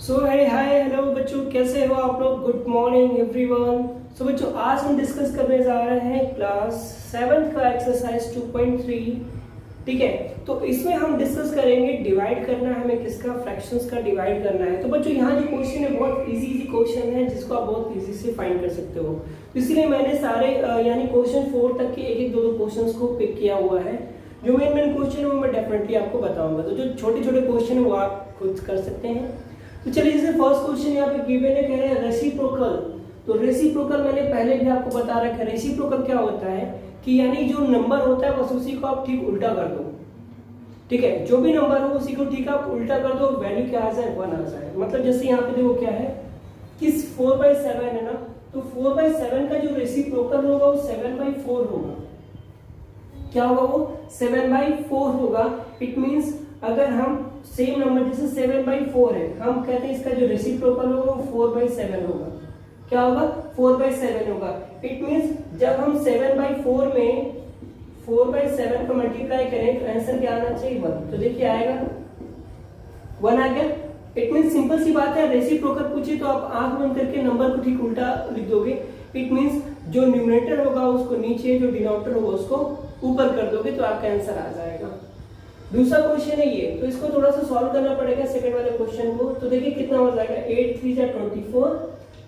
सो hi hello बच्चों, कैसे हो आप लोग। Good morning everyone. सो बच्चों, आज हम डिस्कस करने जा रहे हैं क्लास 7 का एक्सरसाइज 2.3। ठीक है, तो इसमें हम डिस्कस करेंगे डिवाइड करना है हमें किसका, फ्रैक्शंस का डिवाइड करना है। तो बच्चों यहाँ जो क्वेश्चन है बहुत इजी क्वेश्चन है जिसको आप बहुत इजी से फाइंड कर सकते हो। तो इसलिए मैंने सारे यानी क्वेश्चन 4 तक के एक दो क्वेश्चन को पिक किया हुआ है। जो मेन क्वेश्चन है वो मैं डेफिनेटली आपको बताऊंगा। तो जो छोटे छोटे क्वेश्चन है वो आप खुद कर सकते हैं। तो चलिए, जैसे फर्स्ट क्वेश्चन यहाँ पे गिवन है, कह रहे हैं रेसिप्रोकल। तो रेसिप्रोकल मैंने पहले भी आपको बता रखा है। रेसिप्रोकल क्या होता है कि यानी जो नंबर होता है बस उसी को आप ठीक उल्टा कर दो। ठीक है, जो भी नंबर हो उसी को ठीक आप उल्टा कर दो, वैल्यू क्या आ जाए 1 आ जाए। मतलब जैसे यहाँ पे देखो क्या है कि 4/7 है ना, तो 4/7 का जो रेसिप्रोकल होगा वो 7/4 होगा। क्या होगा वो 7/4 होगा। इट मींस अगर हम सेम नंबर जैसे 7/4 है, हम कहते हैं इसका जो रेसिप्रोकल होगा वो 4/7 होगा। क्या होगा 4/7 होगा। इट मींस जब हम 7/4 में 4/7 को मल्टीप्लाई करें तो आंसर क्या आना चाहिए 1। तो देखिए आएगा 1 आ गया। इट मींस सिंपल सी बात है, रेसिप्रोकल पूछे तो आप आंख बंद करके नंबर को ठीक उल्टा लिख दोगे। इट मींस जो न्यूमरेटर होगा उसको नीचे, जो डिनोमिनेटर होगा उसको ऊपर कर दोगे तो आपका आंसर आ जाएगा। दूसरा क्वेश्चन है ये, तो इसको थोड़ा सा सॉल्व करना पड़ेगा सेकंड वाले क्वेश्चन को। तो देखिए कितना हो जाएगा 8 3 जा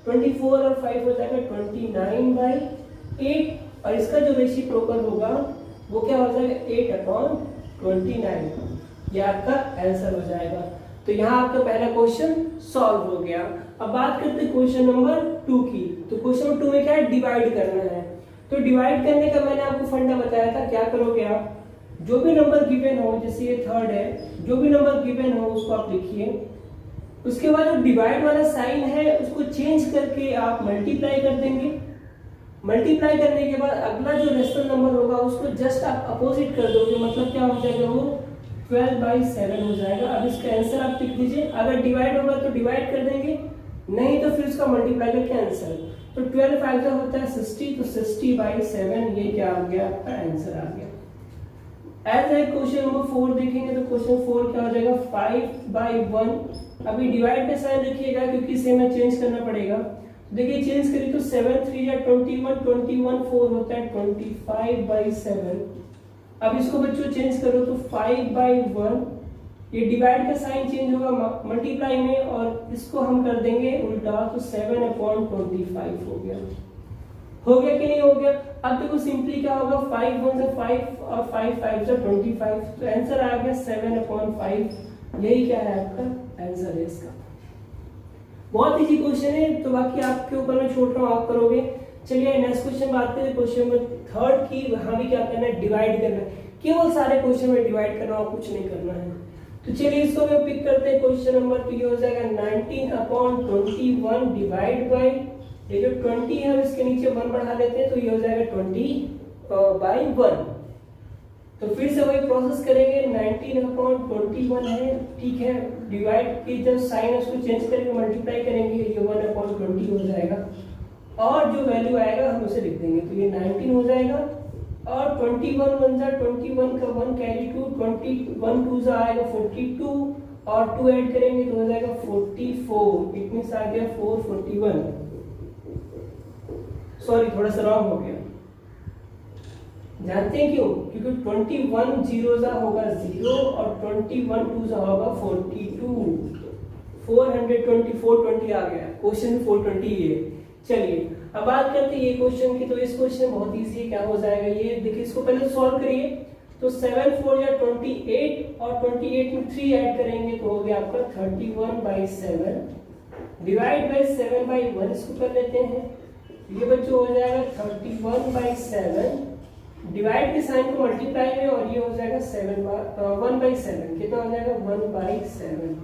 24 और 5 हो जाएगा 29/8। और इसका जो रेसिप्रोकल होगा वो क्या हो जाएगा 8/29। ये आपका आंसर हो जाएगा। तो यहाँ आपका पहला क्वेश्चन सॉल्व हो गया। अब बात करते हैं क्वेश्चन नंबर 2 की। तो क्वेश्चन नंबर 2 में क्या है, डिवाइड करना है। तो डिवाइड करने का मैंने आपको फंडा बताया था। क्या करोगे आप, जो भी नंबर गिवन हो, जैसे ये 3rd है, जो भी नंबर गिवन हो उसको आप लिखिए। उसके बाद जो डिवाइड वाला साइन है उसको चेंज करके आप मल्टीप्लाई कर देंगे। मल्टीप्लाई करने के बाद अगला जो रेशनल नंबर होगा उसको जस्ट आप अपोजिट कर दोगे। मतलब क्या हो जाएगा वो 12/7 हो जाएगा। अब इसका आंसर आप लिख दीजिए। अगर डिवाइड होगा तो डिवाइड कर देंगे, नहीं तो फिर उसका मल्टीप्लाई करके आंसर। तो 12 फाइव होता है 60, तो 60/7 ये क्या आ गया, आपका आंसर आ गया। एज ए क्वेश्चन नंबर 4 देखेंगे तो क्वेश्चन 4 क्या हो जाएगा 5/1। अभी डिवाइड में साइन रखिएगा क्योंकि इसे हमें चेंज करना पड़ेगा। देखिए चेंज करिए तो 7 3 या 21 21 4 होता है 25/7। अब इसको बच्चों चेंज करो तो 5/1। ये डिवाइड का साइन चेंज होगा मल्टीप्लाई में, और इसको हम कर देंगे उल्टा तो 7/25 हो गया कि नहीं हो गया। अब देखो सिंपली क्या होगा 5 1 से 5 और 5 5 से 25। तो आंसर आ गया 7/5। यही क्या है आपका आंसर है इसका। बहुत इजी क्वेश्चन है, तो बाकी आपके ऊपर मैं छोड़ रहा हूँ, आप करोगे। चलिए नेक्स्ट क्वेश्चन बात करें। क्वेश्चन नंबर 3 की, वहां भी क्या करना है, डिवाइड करना है। केवल सारे क्वेश्चन में डिवाइड करना और कुछ नहीं करना है। तो चलिए इसको हम पिक करते हैं क्वेश्चन नंबर। तो ये हो जाएगा 19/21 डिवाइड बाई, ये जो 20 है इसके नीचे 1 बढ़ा लेते हैं तो ये हो जाएगा 20/1। तो फिर से वही प्रोसेस करेंगे। 19/21 है, ठीक है। डिवाइड की जो साइन है उसको चेंज करके मल्टीप्लाई करेंगे, ये 1/20 हो जाएगा। और जो वैल्यू आएगा हम उसे लिख देंगे। तो ये 19 हो जाएगा। और 21 1 जा 21 का 1 कैरी 2, 21 2 जा आएगा 42, और 2 ऐड करेंगे तो हो जाएगा 44। इट मींस आ गया 441। सॉरी थोड़ा सा रॉन्ग हो गया। जानते हैं क्यों, क्योंकि 21 0 जा होगा 0 और 21 2 जा होगा 42। 420 आ गया क्वेश्चन 420 ये। चलिए अब बात करते हैं ये क्वेश्चन की। तो इस क्वेश्चन बहुत इजी है। क्या हो जाएगा ये देखिए, इसको पहले सॉल्व करिए। तो 7 4 या 28 और 28 में 3 ऐड करेंगे तो हो गया आपका 31/7 डिवाइड बाई 7/1। इसको कर लेते हैं। ये बच्चों हो जाएगा 31/7 डिवाइड के साइन को मल्टीप्लाई में, और ये हो जाएगा 1/7। कितना हो जाएगा 1/7।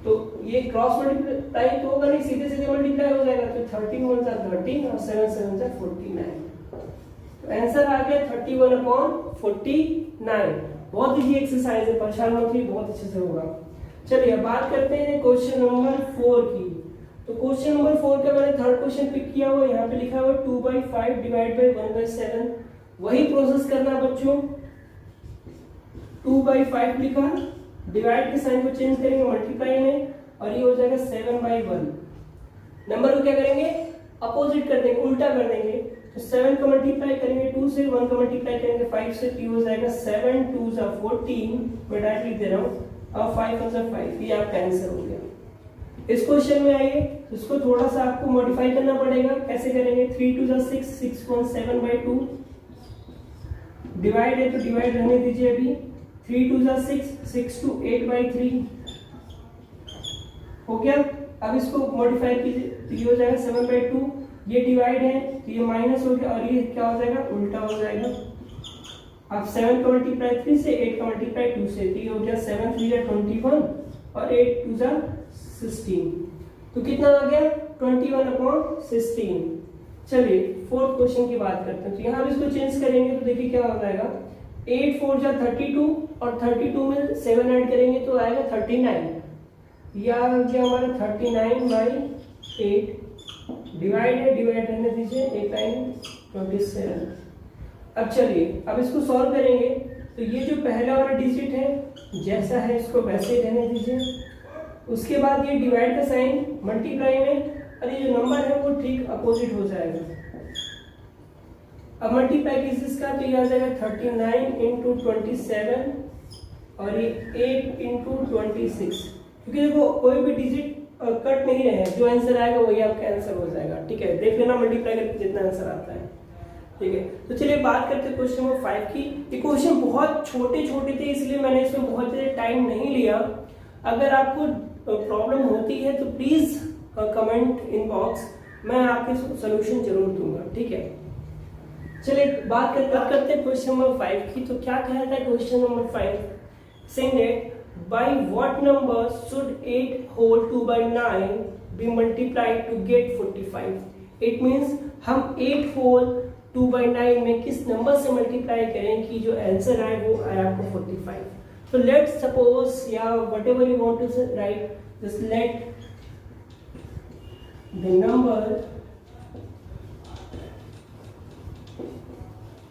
तो ये क्रॉस मल्टीप्लाई तो होगा नहीं, सीधे सीधे मल्टीप्लाई हो जाएगा। तो 13 1 जा 13 और 7 7 जा 49। तो आंसर आ गया 31/49। बहुत इजी एक्सरसाइज है, परेशान मत होइए, बहुत अच्छे से होगा। चलिए अब बात करते हैं क्वेश्चन नंबर 4 की। तो क्वेश्चन नंबर 4 का मैंने 3rd क्वेश्चन पिक किया हुआ, यहाँ पे लिखा हुआ 2/5 डिवाइड बाई 1/7। वही प्रोसेस करना बच्चों। 2/5 लिखा, डिवाइड के साइन को चेंज करेंगे मल्टीप्लाई में, और ये हो जाएगा जाएगा 7/1। नंबर को क्या करेंगे, अपोजिट कर देंगे, उल्टा कर देंगे। तो 7 को मल्टीप्लाई करेंगे 2 से, 1 को मल्टीप्लाई करेंगे 5 से, तो हो जाएगा 7 2 = 14। मैं डायरेक्ट लिख दे रहा हूँ। अब 5 × 5, ये आपका आंसर हो गया। इस क्वेश्चन में आइए, इसको थोड़ा सा आपको मॉडिफाई करना पड़ेगा। कैसे करेंगे, 3 2 = 6, 6 × 1 = 7/2। डिवाइड है तो डिवाइड रहने दीजिए अभी। 3 2 = 6, 6 2 8/3 हो गया। अब इसको मॉडिफाई कीजिए तो ये हो जाएगा 7/2। ये डिवाइड है तो ये माइनस हो गया, और ये क्या हो जाएगा, उल्टा हो जाएगा। अब 7 का मल्टीप्लाई 3 से, 8 का मल्टीप्लाई 2 से, तो ये हो गया 7 3 = 21 और 8 2 = 16। तो कितना आ गया, 21/16। चलिए फोर्थ क्वेश्चन की बात करते हैं। तो यहाँ इसको चेंज करेंगे तो देखिए क्या हो जाएगा, 8 4 = 32 और 32 में 7 ऐड करेंगे तो आएगा 39। यह आ गया हमारा 39/8। डिवाइड है, डिवाइड रहने दीजिए, 8 9 27। अब चलिए अब इसको सॉल्व करेंगे तो ये जो पहला वाला डिजिट है जैसा है इसको वैसे ही रहने दीजिए। उसके बाद ये डिवाइड का साइन मल्टीप्लाई में, और ये जो नंबर है वो ठीक अपोजिट हो जाएगा। अब मल्टीप्लाई कीजिए इसका तो ये आ जाएगा 39 × 27 और ये 8 × 26। क्योंकि देखो कोई भी डिजिट कट नहीं रहे, जो आंसर आएगा वही आपका आंसर हो जाएगा। ठीक है, देख लेना मल्टीप्लाई करके जितना आंसर आता है। ठीक है, तो चलिए बात करते हैं क्वेश्चन नंबर 5 की। ये क्वेश्चन बहुत छोटे छोटे थे इसलिए मैंने इसमें बहुत ज़्यादा टाइम नहीं लिया। अगर आपको प्रॉब्लम होती है तो प्लीज कमेंट इन बॉक्स, मैं आपके सोल्यूशन जरूर दूंगा। ठीक है, चलिए बात करते हैं क्वेश्चन नंबर 5 की। तो क्या कहता है question number 5, saying that by what number should 8 whole 2/9 be multiplied to get 45? It means हम 8 whole 2/9 में किस नंबर से मल्टीप्लाई करें कि जो आंसर आए वो आए आपको 45। So let's suppose या whatever you want to write, just let the number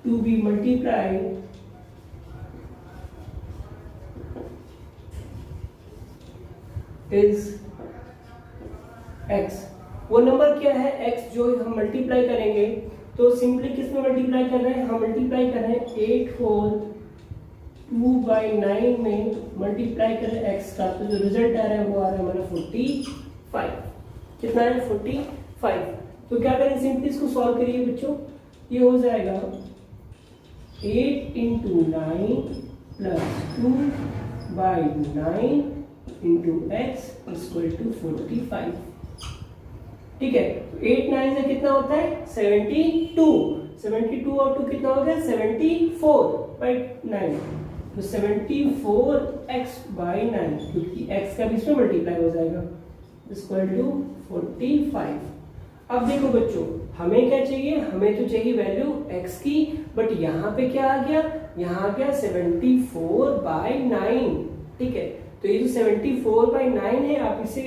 to be multiplied is x। वो नंबर क्या है, x जो हम मल्टीप्लाई करेंगे। तो सिंपली किस में मल्टीप्लाई कर रहे हैं, हम मल्टीप्लाई कर रहे हैं 8 whole 2/9 में मल्टीप्लाई कर रहे हैं x का। तो जो रिजल्ट आ रहा है वो आ रहा है हमारा 45। कितना है, 45। तो क्या करें, सिंपली इसको सॉल्व करिए बच्चों। ये हो जाएगा 8 × 9 + 2/9 into x = 45। ठीक है, तो 8 9 से कितना होता है 72। 72 और 2 कितना हो गया 74/9। तो 74x/9 क्योंकि x का भी इसमें मल्टीप्लाई हो जाएगा = 45। अब देखो बच्चों, हमें क्या चाहिए, हमें तो चाहिए वैल्यू x की, बट यहाँ पे क्या आ गया, यहाँ आ गया 74/9। ठीक है, तो ये जो 74/9 है आप इसे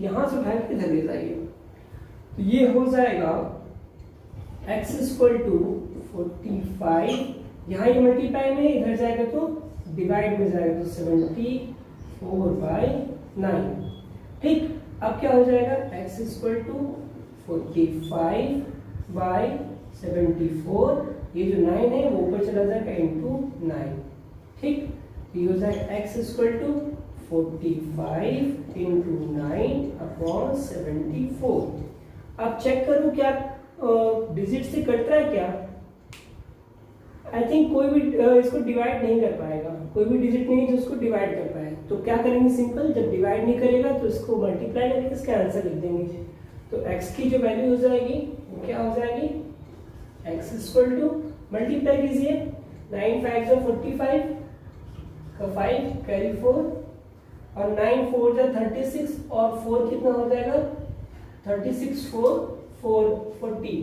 यहां से उठा के इधर ले जाइए। तो ये हो जाएगा x = 45। यहाँ ये मल्टीप्लाई में, इधर जाएगा तो डिवाइड में जाएगा तो 74/9। ठीक, अब क्या हो जाएगा, x = 45/74। ये जो 9 है वो ऊपर चला जाएगा इंटू 9। ठीक, ये हो जाएगा x = 45 × 9/74। अब चेक करूं क्या डिजिट से कट रहा है क्या। आई थिंक कोई भी इसको डिवाइड नहीं कर पाएगा, कोई भी डिजिट नहीं जो इसको डिवाइड कर पाए। तो क्या करेंगे, सिंपल, जब डिवाइड नहीं करेगा तो इसको मल्टीप्लाई करके इसका आंसर लिख देंगे। तो x की जो वैल्यू हो जाएगी वो क्या हो जाएगी, x = मल्टीप्लाई कीजिए 9 5 = 45 का 5 कैरी 4 और 9 4 = 36 और 4 कितना हो जाएगा 36 4 4 40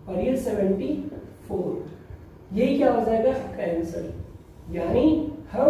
और ये 74। यही क्या हो जाएगा आपका आंसर। यानी हम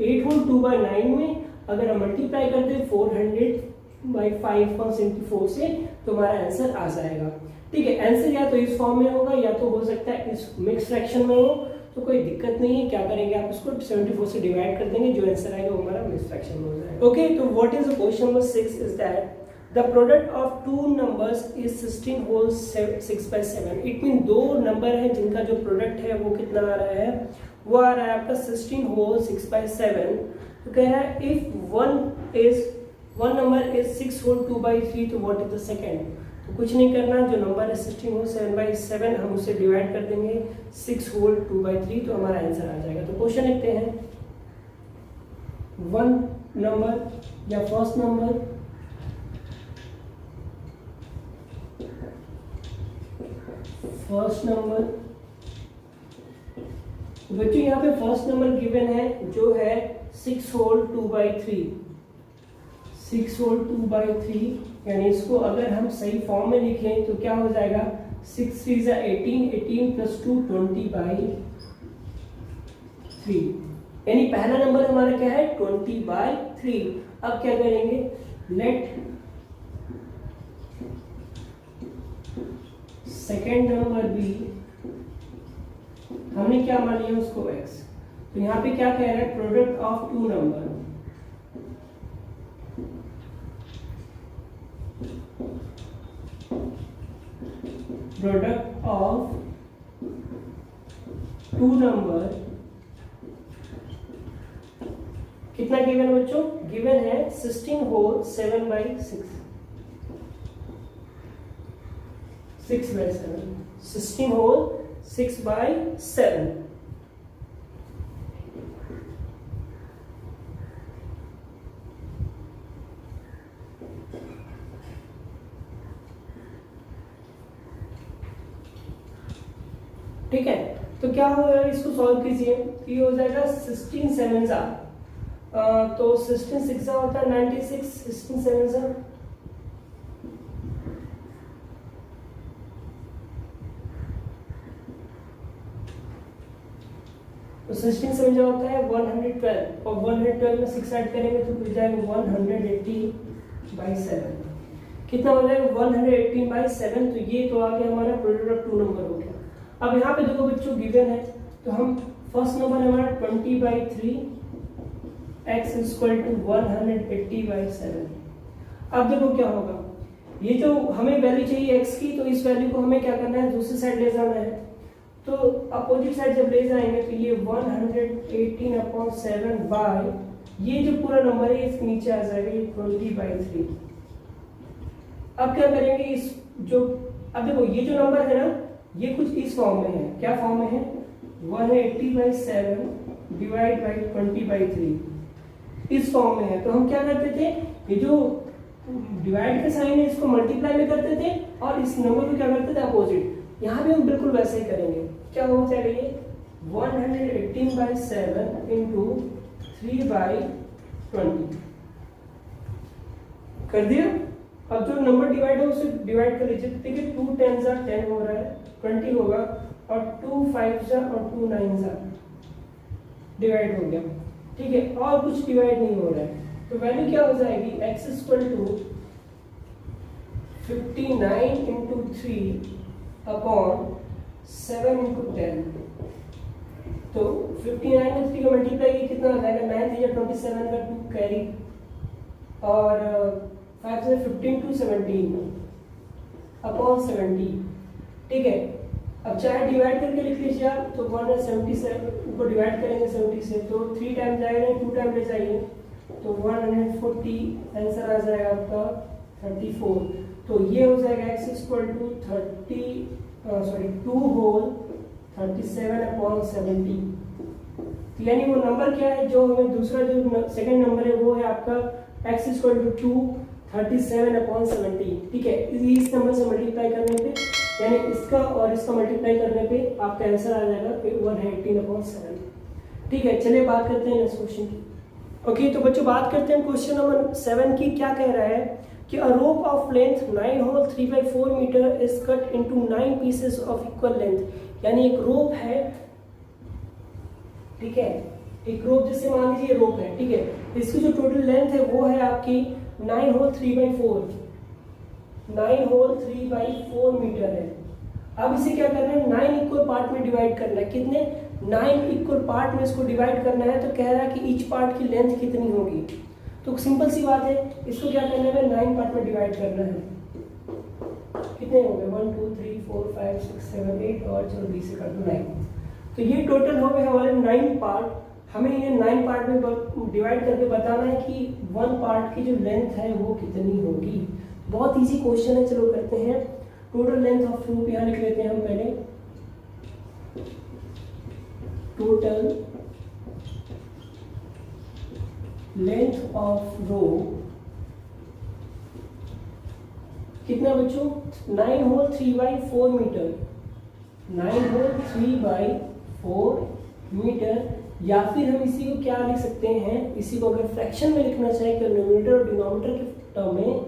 8 whole 2/9 में अगर हम मल्टीप्लाई करते 400/5/74 से तो हमारा आंसर आ जाएगा। ठीक है, आंसर या तो इस फॉर्म में होगा या तो हो सकता है इस मिक्स फ्रैक्शन में हो। तो कोई दिक्कत नहीं है, क्या करेंगे आप इसको 74 से डिवाइड कर देंगे, जो आंसर आएगा वो हमारा मिक्स फ्रैक्शन हो जाएगा। ओके, तो what is the question number 6 is that the product of two numbers is 16 whole 6/7। It mean दो नंबर है जिनका जो प्रोडक्ट है वो कितना आ रहा है, वो आ रहा है आपका 16 होल 6/7। तो कह रहा है if one number is 6 whole 2/3 तो व्हाट इज द सेकंड। तो कुछ नहीं करना, जो नंबर है 16 होल 7/7 हम उसे डिवाइड कर देंगे 6 होल 2/3 तो हमारा आंसर आ जाएगा। तो क्वेश्चन लिखते हैं, वन नंबर या फर्स्ट नंबर बच्चों यहाँ पे फर्स्ट नंबर गिवन है जो है 6 होल 2/3, 6 होल 2/3, यानी इसको अगर हम सही फॉर्म में लिखें तो क्या हो जाएगा, 6 3 = 18, 18 + 2 20/3, यानी पहला नंबर हमारा क्या है 20/3। अब क्या करेंगे, लेट सेकेंड नंबर भी, हमने क्या मान लिया उसको x। तो यहाँ पे क्या कह रहा है, product of two number, product of two number कितना गिवन है बच्चों, गिवन है 16 होल 7/6, 6/7, 16 होल 6/7। ठीक है, तो क्या होगा, इसको सॉल्व कीजिए, ये हो जाएगा 16 7 तो 16 6 होता है 96, 16 7 तो 16 7 होता है 112, और 112 में 6 ऐड करेंगे तो मिल जाएगा 180/7। कितना हो जाएगा 118/7। तो ये तो आ गया हमारा प्रोडक्ट ऑफ टू नंबर हो गया। अब यहाँ पे देखो बच्चों गिवन है, तो हम फर्स्ट नंबर हमारा 20/3, x = 180/7। अब देखो क्या होगा, ये जो हमें वैल्यू चाहिए x की, तो इस वैल्यू को हमें क्या करना है, दूसरी साइड ले जाना है। तो अपोजिट साइड जब ले जाएंगे तो ये 118/7 बाय ये जो पूरा नंबर है इसके नीचे आ जाएगा ये 20/3। अब क्या करेंगे, इस जो अब देखो ये जो नंबर है ना, ये कुछ इस फॉर्म में है, क्या फॉर्म में है, 180/7 डिवाइड बाई 20/3, इस फॉर्म में है। तो हम क्या करते थे, ये जो डिवाइड का साइन है इसको मल्टीप्लाई में करते थे, और इस नंबर को क्या करते थे, अपोजिट। यहाँ भी हम बिल्कुल वैसे ही करेंगे, क्या हो जाएगा ये 118/7 × 3/20 कर दिया। अब जो नंबर डिवाइड है उसे डिवाइड कर लीजिए, देखिए 2 10 10 हो रहा है, 20 होगा, और 2 5 और 2 9 डिवाइड हो गया। ठीक है, और कुछ डिवाइड नहीं हो रहा है, तो वैल्यू क्या हो जाएगी, x = 59 × 3/7 × 10। तो 59 में 3 का मल्टीप्लाई कितना हो जाएगा, 9 3 27 का 2 कैरी, और 5 से 15 2 17/70। ठीक है, अब चाहे डिवाइड करके लिख लीजिए आप, तो 177 को डिवाइड करेंगे 70 से, तो 3 टाइम जाएगा, 2 टाइम ले जाइए, तो 140 आंसर आ जाएगा आपका 34। तो ये हो जाएगा x = 2 होल 37/70। तो यानी वो नंबर क्या है, जो हमें दूसरा जो सेकंड नंबर है वो है आपका x = 2 37/70। ठीक है, इस नंबर से मल्टीप्लाई करने पे, यानी इसका और इसका मल्टीप्लाई करने पे आपका आंसर आ जाएगा 118/7। ठीक है, चलिए बात करते हैं नेक्स्ट क्वेश्चन की। ओके, तो बच्चों बात करते हैं क्वेश्चन नंबर 7 की। क्या कह रहा है कि a rope of length 9 whole 3/4 metre is cut into 9 pieces of equal length. यानी एक रोप है, ठीक है, एक रोप जैसे मान लीजिए रोप है, ठीक है, इसकी जो टोटल लेंथ है वो है आपकी 9 होल 3/4 मीटर है। अब इसे क्या करना है, 9 इक्वल पार्ट में डिवाइड करना है, कितने 9 इक्वल पार्ट में इसको डिवाइड करना है, तो कह रहा है कि ईच पार्ट की लेंथ कितनी होगी। तो सिंपल सी बात है, इसको क्या करना है, 9 पार्ट में डिवाइड करना है। कितने हो गए, 1 2 3 4 5 6 7 8 और चलो 20 से कर दो 9। तो ये टोटल हो गए हमारे 9 पार्ट। हमें ये 9 पार्ट में डिवाइड करके बताना है कि 1 पार्ट की जो लेंथ है वो कितनी होगी। बहुत इजी क्वेश्चन है, चलो करते हैं। टोटल लेंथ ऑफ रूप यहाँ लिख लेते हैं हम पहले। टोटल लेंथ ऑफ रोप कितना बच्चों, 9 होल 3/4 मीटर। 9 होल 3/4 मीटर, या फिर हम इसी को क्या लिख सकते हैं, इसी को अगर फ्रैक्शन में लिखना चाहे तो न्यूमरेटर और डिनोमिनेटर के टर्म में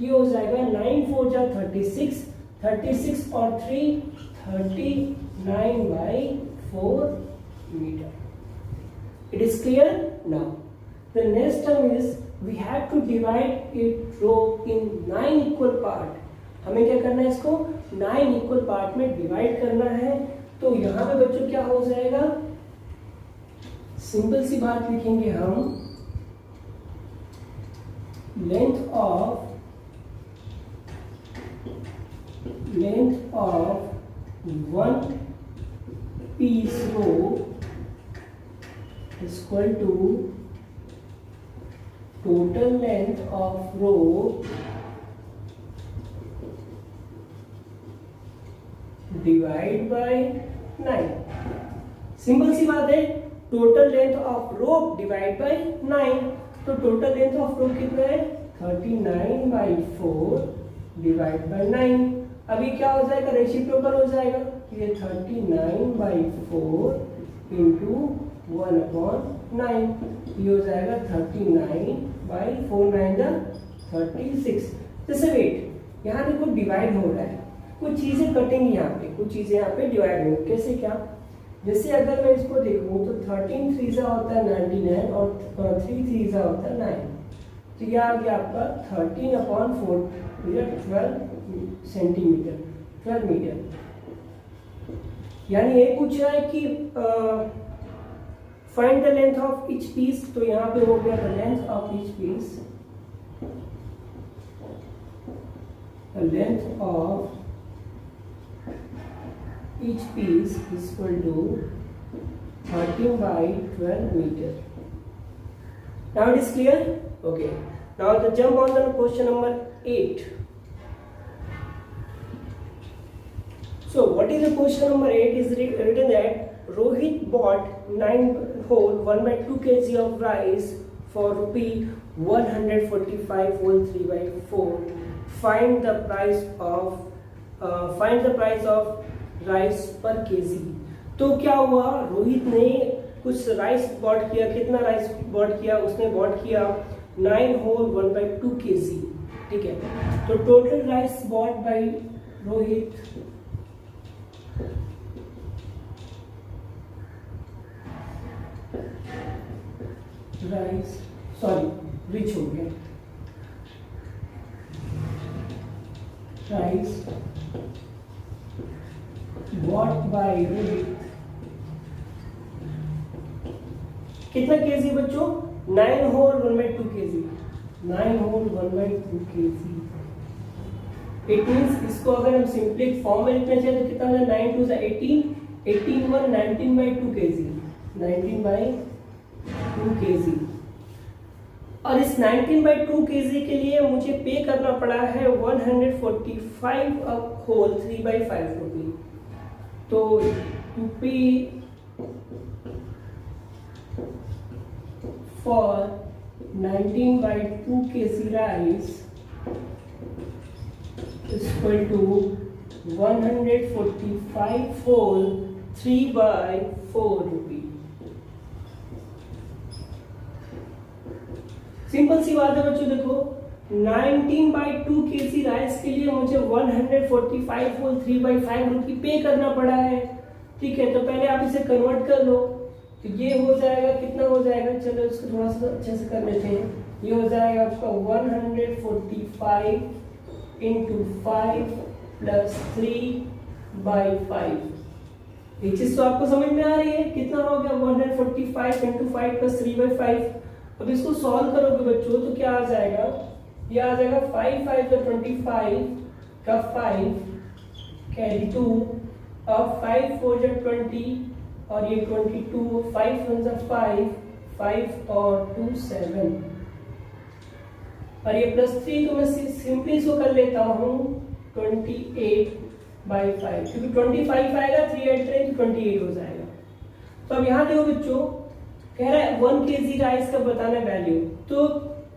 ये हो जाएगा 9 4 जा 36, 36 और 3 39/4 metre. It is clear now. The next term is we have to divide it rope in 9 equal part. हमें क्या करना है, इसको 9 इक्वल पार्ट में डिवाइड करना है। तो यहाँ पे बच्चों क्या हो जाएगा, सिंपल सी बात लिखेंगे हम, length of 1 piece rope is equal to total length of rope divide by 9। Simple सी बात है, total length of rope divide by 9। तो टोटल लेंथ ऑफ रोप कितना है, 39/4 डिवाइड बाय 9। अभी क्या हो जाएगा, रेसिप्रोकल हो जाएगा, ये 39/4 इंटू 1/9, ये हो जाएगा 39/4 9 जा 36। जैसे वेट यहाँ देखो डिवाइड हो रहा है, कुछ चीजें कटेंगी यहाँ पे, कुछ चीजें यहाँ पे डिवाइड होंगी। कैसे क्या, जैसे अगर मैं इसको देखूँ तो 13 3 होता है 99 और 3 3 होता है 9, तो यह आ गया आपका 13/4 12 सेंटीमीटर 12 मीटर। यानी ये पूछ रहा है कि find the length of each piece, तो यहाँ पे हो गया the length of each piece, the length of each piece is equal to 13/12 meter. Now it is clear? Okay. Now the jump on the question number 8. So what is the question number 8 is written that Rohit bought 9 whole 1/2 kg of rice for rupee 145 whole 3/4. Find the price of rice पर KG. तो क्या हुआ, रोहित ने कुछ rice bot किया, कितना rice bot किया, उसने बॉट किया 9 होल 1/2 kg, ठीक है। तो total rice bought by Rohit rice, sorry रिच हो गया, राइस bought by Rohit कितना केजी बच्चों, 9 whole 1/2 kg, 9 whole 1/2 kg। It means इसको अगर हम सिंपली फॉर्म में लिखना चाहे तो कितना होगा, 9 2 18, 18 1 19/2 kg, 19/2 kg। और इस 19/2 kg के लिए मुझे पे करना पड़ा है 145 होल 3/5 रुपये। तो to pay for 19/2 kg rice is equal to 145 whole 3/4 rupee। Simple सी बात है बच्चों, देखो 19/2 kg राइस के लिए मुझे 145 होल 3/5 रुपये पे करना पड़ा है, ठीक है। तो पहले आप इसे कन्वर्ट कर लो, तो ये हो जाएगा, कितना हो जाएगा, चलो इसको थोड़ा सा अच्छे से कर लेते हैं। ये हो जाएगा आपका 145 × 5 + 3/5 ये चीज तो आपको समझ में आ रही है। कितना हो गया 145 इंटू 5 प्लस 3/5। अब इसको सॉल्व करोगे बच्चों तो क्या आ जाएगा, ये आ जाएगा 5 5 जो 25 का 5 कैरी 2 और 5 4 जो 20 और ये 22 5 1 जो 5 5 और 2 7 और ये प्लस 3 तो मैं सिंपली इसको कर लेता हूँ 28/5 क्योंकि 25 आएगा 3 ऐड करें तो 28 हो जाएगा। तो अब यहाँ देखो बच्चों कह रहा है 1 kg राइस का बताना वैल्यू, तो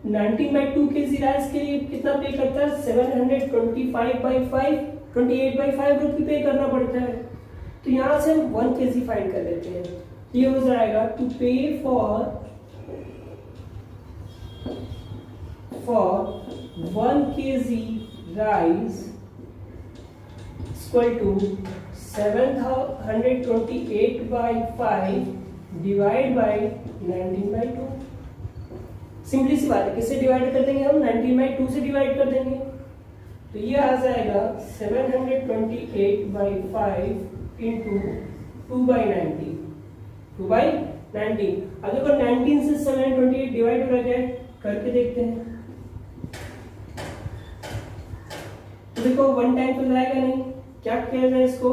19/2 kg राइस के लिए कितना पे करता है 725/5 28/5 रुपये पे करना पड़ता है। तो यहाँ से हम 1 kg फाइंड कर लेते हैं। ये हो जाएगा to pay for 1 kg rice equal to 728/5 divide by 19/2। Simply सी बात है, किससे डिवाइड कर देंगे हम 19/2 से डिवाइड कर देंगे। तो ये आ जाएगा 728/5 इंटू 2/19 2/19। अब देखो 19 से 728 डिवाइड हो रहा है, करके देखते हैं। तो देखो 1 टाइम तो जाएगा नहीं, क्या किया जाए इसको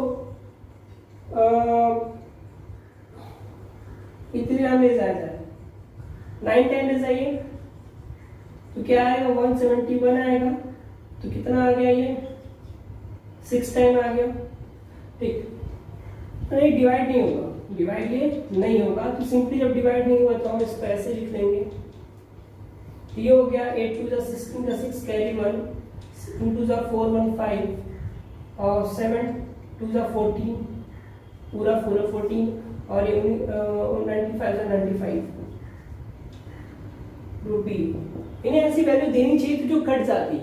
इतनी नाम ले जाएगा 9 टाइम ले जाइए तो क्या आएगा 171 आएगा। तो कितना आ गया ये 6 टाइम आ गया। ठीक, नहीं डिवाइड नहीं होगा, डिवाइड ये नहीं होगा तो सिंपली जब डिवाइड नहीं हुआ तो हम इसको ऐसे लिख लेंगे। ये हो गया 8 2 16 6 कैरी 1 2 4 1 5 और 7 2 14 पूरा 14 और ये 95 रुपी। इन्हें ऐसी वैल्यू देनी चाहिए थी जो कट जाती,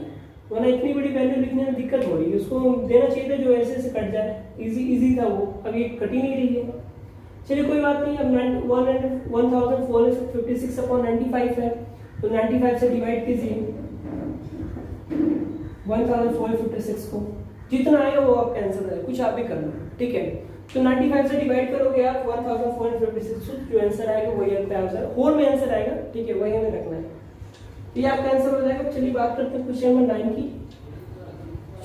वरना इतनी बड़ी वैल्यू लिखने में दिक्कत हो रही है। उसको देना चाहिए था जो ऐसे कट जाए, इजी था वो, अब ये कट ही नहीं रही है। चलिए कोई बात नहीं। अब 1456/95 है तो 95 से डिवाइड कीजिए 1456 को, जितना आएगा वो आपका आंसर है, कुछ आप भी करना। ठीक है, तो 95 से डिवाइड करोगे आप 1456 जो आंसर आएगा वही आपका आंसर, होल में आंसर आएगा। ठीक है, वही हमें रखना है, ये आपका आंसर हो जाएगा। चलिए बात करते हैं क्वेश्चन नंबर 9 की।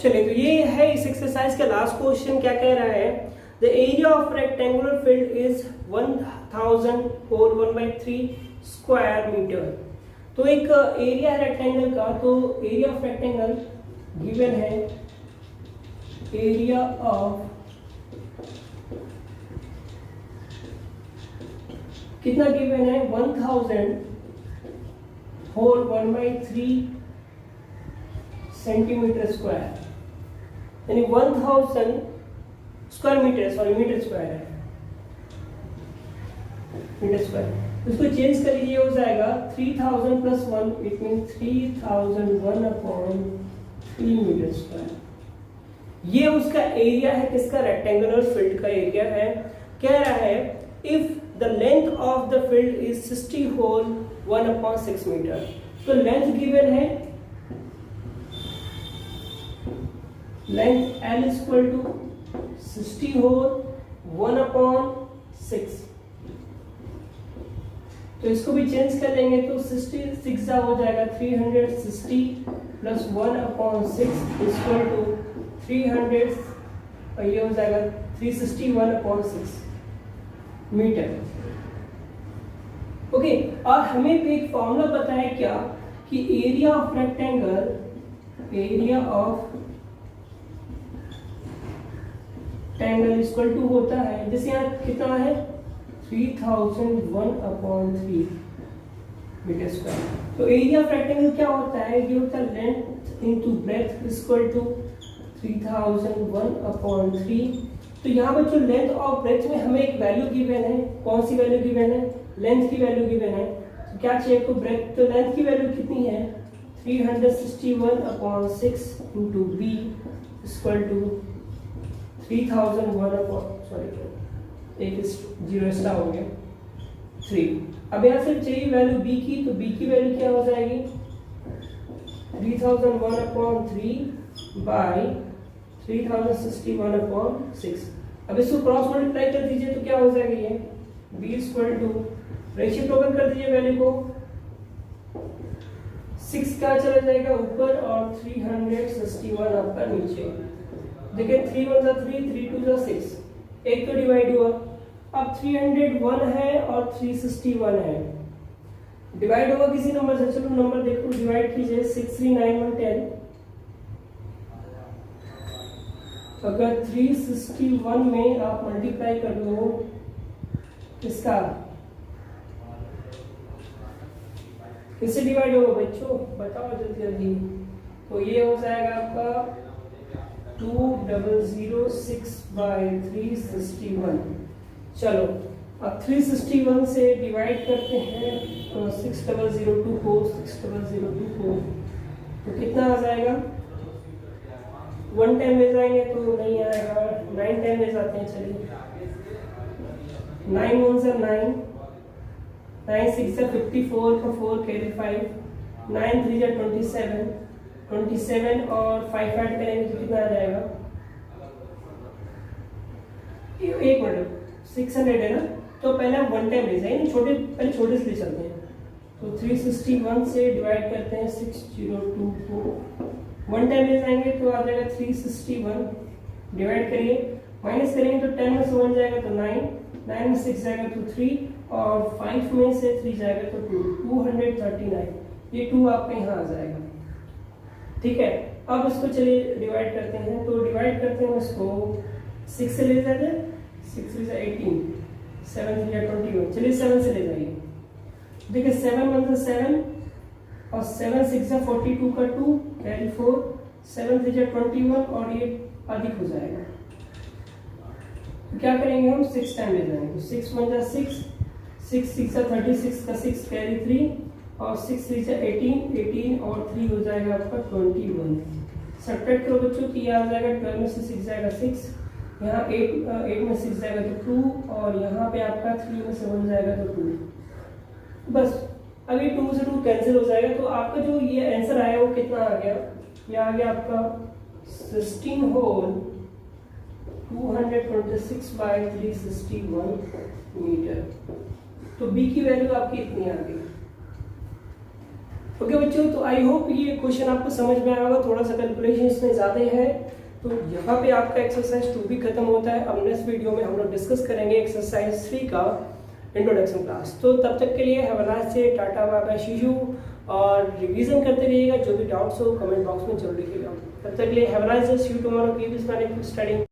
चलिए तो ये है इस एक्सरसाइज का लास्ट क्वेश्चन। क्या कह रहा है, the area of rectangular field is 1000 whole 1/3 square metre. तो एक एरिया है रेक्टेंगल का, तो एरिया ऑफ रेक्टेंगल गिवन है, एरिया ऑफ कितना गिवन है 1000 होल 1/3 सेंटीमीटर स्क्वायर, यानी 1000 square metre, sorry metre square है, मीटर स्क्वायर। इसको चेंज कर लीजिए, हो जाएगा 3000 + 1 इट मीन 3001/3 मीटर स्क्वायर। ये उसका एरिया है, किसका रेक्टेंगुलर फील्ड का एरिया है। कह रहा है if the length of the field is 60 whole 1/6 metre. तो लेंथ गिवन है, लेंथ L = 60 होल 1/6। तो इसको भी चेंज कर लेंगे तो 66 हो जाएगा 360 + 1/6 = 300 और ये हो जाएगा 361/6 मीटर। ओके, और हमें भी एक फॉर्मूला पता है क्या कि area of rectangle, area of rectangle equal to होता है, जैसे यहाँ कितना है 3001/3 मीटर स्क्वायर। तो एरिया ऑफ रेक्टेंगल क्या होता है, ये होता है length into breadth equal to 3001/3। तो यहाँ बच्चों लेंथ और ब्रेड्थ में हमें एक वैल्यू गिवन है, कौन सी वैल्यू गिवन है, लेंथ की वैल्यू गिवन है। तो क्या चाहिए आपको ब्रेड्थ, तो लेंथ की वैल्यू कितनी है 361/6 into B equal to 3001 sorry एक जीरो एक्स्ट्रा हो गया 3। अब यहाँ से चाहिए वैल्यू बी की, तो बी की वैल्यू क्या हो जाएगी 3001/3 बाई 3061/6। अब इसको क्रॉस मल्टीप्लाई कर दीजिए तो क्या हो जाएगा ये b², रेसिप्रोकल कर दीजिए वैल्यू को, 6 का चला जाएगा ऊपर और 361 आपका नीचे। देखिए 3 1 3, 3 2 6, एक तो डिवाइड हुआ। अब 301 है और 361 है, डिवाइड होगा किसी नंबर से, चलो नंबर देखो डिवाइड कीजिए 6 3 9 1 10। अगर 361 में आप मल्टीप्लाई कर लो इसका, किससे डिवाइड होगा बच्चों बताओ जल्दी जल्दी, तो ये हो जाएगा आपका 2006/361। चलो अब 361 से डिवाइड करते हैं तो 6002 तो कितना आ जाएगा, 1 टाइम ले जाएंगे तो नहीं आएगा, 9 टाइम ले जाते हैं, चलिए 9 1 से 9, 9 6 से 54 का 4 कैरी 5, 9 3 से 27 और 5 ऐड करेंगे तो कितना आ जाएगा, एक मिनट 600 है ना, तो पहले हम 1 टाइम ले जाएंगे, पहले छोटे से ले चलते हैं। तो 361 से डिवाइड करते हैं 6024, 1 टाइम ले जाएंगे तो आ जाएगा 361, डिवाइड करिए, माइनस करेंगे तो 10 में से 1 जाएगा तो 9, 9 में 6 जाएगा तो 3 और 5 में से 3 जाएगा तो 2, 239, ये 2 आपका यहाँ आ जाएगा। ठीक है, अब इसको चलिए डिवाइड करते हैं, तो डिवाइड करते हैं इसको 6 से ले जाते हैं, 6 से 18, 7 से 21, चलिए 7 से ले जाइए। देखिए 7 1 से 7 और 7 6 से 42 का 2 कैरी 4, 7 3 से 21 और ये अधिक हो जाएगा, तो क्या करेंगे हम 6 टाइम ले जाएंगे, तो 6 1 से 6, 6 6 से 36 का 6 कैरी 3 और 6 3 से 18 और 3 हो जाएगा आपका 21। सब्ट्रैक्ट करो बच्चों कि ये आ जाएगा 12 में से 6 जाएगा 6, यहाँ 8 में 6 जाएगा तो 2 और यहाँ पे आपका 3 में से 1 जाएगा तो 2। बस अभी 2 से 2 कैंसिल हो जाएगा, तो आपका जो ये आंसर आया वो कितना आ गया, ये आ गया आपका 16 होल 226/361 मीटर। तो बी की वैल्यू आपकी इतनी आ गई। ओके बच्चों, तो आई होप ये क्वेश्चन आपको समझ में आया होगा, थोड़ा सा कैलकुलेशन इसमें ज़्यादा है। तो यहाँ पे आपका एक्सरसाइज 2 भी खत्म होता है। अब नेक्स्ट वीडियो में हम लोग डिस्कस करेंगे एक्सरसाइज 3 का इंट्रोडक्शन क्लास। तो तब तक के लिए have a nice day, tata bye bye, see you, और रिवीजन करते रहिएगा, जो भी डाउट्स हो कमेंट बॉक्स में जरूर लिखिएगा। तब तक के लिए have a nice day, see you tomorrow, keep smiling, keep studying.